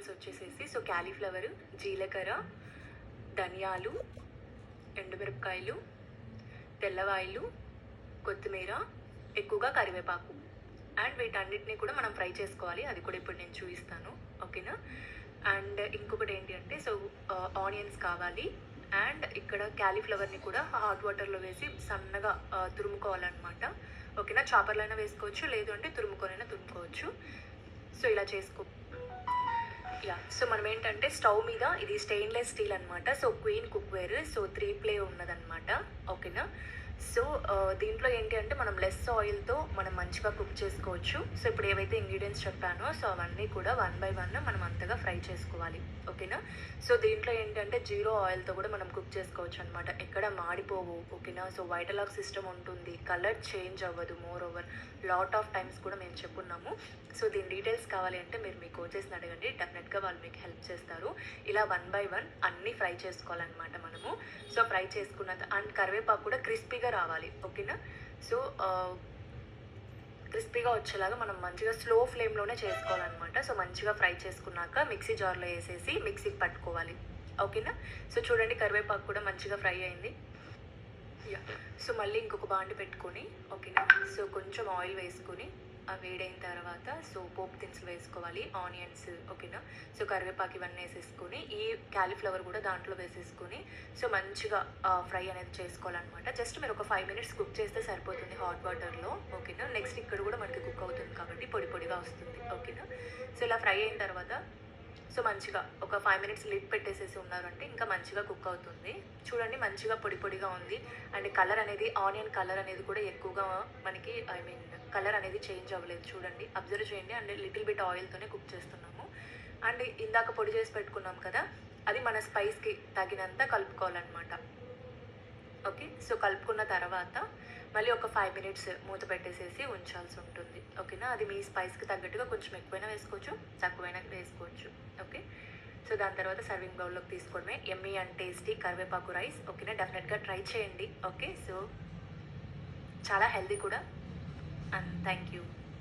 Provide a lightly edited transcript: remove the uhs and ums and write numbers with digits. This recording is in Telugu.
ఇంగ్రీడియంట్స్ వచ్చేసేసి సో క్యాలీఫ్లవర్, జీలకర్ర, ధనియాలు, ఎండుమిరపకాయలు, తెల్లవాయిలు, కొత్తిమీర, ఎక్కువగా కరివేపాకు అండ్ వీటన్నిటిని కూడా మనం ఫ్రై చేసుకోవాలి. అది కూడా ఇప్పుడు నేను చూపిస్తాను. ఓకేనా. అండ్ ఇంకొకటి ఏంటి అంటే సో ఆనియన్స్ కావాలి అండ్ ఇక్కడ క్యాలీఫ్లవర్ని కూడా హాట్ వాటర్లో వేసి సన్నగా తురుముకోవాలన్నమాట. ఓకేనా. చాపర్లో అయినా వేసుకోవచ్చు, లేదు అంటే తురుముకొనైనా తురుముకోవచ్చు. సో ఇలా చేసుకో. సో మనం ఏంటంటే స్టవ్ మీద ఇది స్టెయిన్లెస్ స్టీల్ అనమాట. So queen cookware, so 3 ply ఉన్నదనమాట. ఓకేనా. సో దీంట్లో ఏంటి అంటే మనం లెస్ ఆయిల్తో మనం మంచిగా కుక్ చేసుకోవచ్చు. సో ఇప్పుడు ఏవైతే ఇంగ్రీడియంట్స్ చెప్పానో సో అవన్నీ కూడా 1 బై 1 మనం అంతగా ఫ్రై చేసుకోవాలి. ఓకేనా. సో దీంట్లో ఏంటంటే 0 ఆయిల్తో కూడా మనం కుక్ చేసుకోవచ్చు అనమాట. ఎక్కడ మాడిపోవు. ఓకేనా. సో వైటలాగ్ సిస్టమ్ ఉంటుంది, కలర్ చేంజ్ అవ్వదు. More over lot of times కూడా మేము చెప్పున్నాము. సో దీని డీటెయిల్స్ కావాలి అంటే మీరు మీ కోచెస్ని అడగండి, డెఫినెట్గా వాళ్ళు మీకు హెల్ప్ చేస్తారు. ఇలా 1 బై 1 అన్నీ ఫ్రై చేసుకోవాలన్నమాట మనము. సో ఫ్రై చేసుకున్నంత అండ్ కరివేపాకు కూడా క్రిస్పీగా రావాలి. ఓకేనా. సో క్రిస్పీగా వచ్చేలాగా మనం మంచిగా స్లో ఫ్లేమ్లోనే చేసుకోవాలన్నమాట. సో మంచిగా ఫ్రై చేసుకున్నాక మిక్సీ జార్లో వేసేసి మిక్సీకి పట్టుకోవాలి. ఓకేనా. సో చూడండి కరివేపాకు కూడా మంచిగా ఫ్రై అయింది. సో మళ్ళీ ఇంకొక బాండి పెట్టుకొని ఓకేనా. సో కొంచెం ఆయిల్ వేసుకొని వేడైన తర్వాత సో పోపు దినుసులు వేసుకోవాలి, ఆనియన్స్. ఓకేనా. సో కరివేపాకు ఇవన్నీ వేసేసుకొని ఈ క్యాలీఫ్లవర్ కూడా దాంట్లో వేసేసుకొని సో మంచిగా ఫ్రై అనేది చేసుకోవాలన్నమాట. జస్ట్ మీరు ఒక 5 మినిట్స్ కుక్ చేస్తే సరిపోతుంది హాట్ వాటర్లో. ఓకేనా. నెక్స్ట్ ఇక్కడ కూడా మనకి కుక్ అవుతుంది కాబట్టి పొడి పొడిగా వస్తుంది. ఓకేనా. సో ఇలా ఫ్రై అయిన తర్వాత సో మంచిగా ఒక 5 మినిట్స్ లిడ్ పెట్టేసేసి ఉన్నారంటే ఇంకా మంచిగా కుక్ అవుతుంది. చూడండి మంచిగా పొడి పొడిగా ఉంది అండ్ కలర్ అనేది ఆనియన్ కలర్ అనేది కూడా ఎక్కువగా మనకి కలర్ అనేది చేంజ్ అవ్వలేదు. చూడండి అబ్జర్వ్ చేయండి. అండ్ లిటిల్ బిట్ ఆయిల్తోనే కుక్ చేస్తున్నాము. అండ్ ఇందాక పొడి చేసి పెట్టుకున్నాం కదా, అది మన స్పైస్కి తగినంత కలుపుకోవాలన్నమాట. ఓకే. సో కలుపుకున్న తర్వాత మళ్ళీ ఒక 5 మినిట్స్ మూత పెట్టేసేసి ఉంచాల్సి ఉంటుంది. ఓకేనా. అది మీ స్పైస్కి తగ్గట్టుగా కొంచెం ఎక్కువైనా వేసుకోవచ్చు, తక్కువైనా వేసుకోవచ్చు. ఓకే. సో దాని తర్వాత సర్వింగ్ బౌల్లోకి తీసుకోవడమే. యమ్మీ అండ్ టేస్టీ కరివేపాకు రైస్. ఓకేనా. డెఫినెట్గా ట్రై చేయండి. ఓకే. సో చాలా హెల్దీ కూడా. And thank you.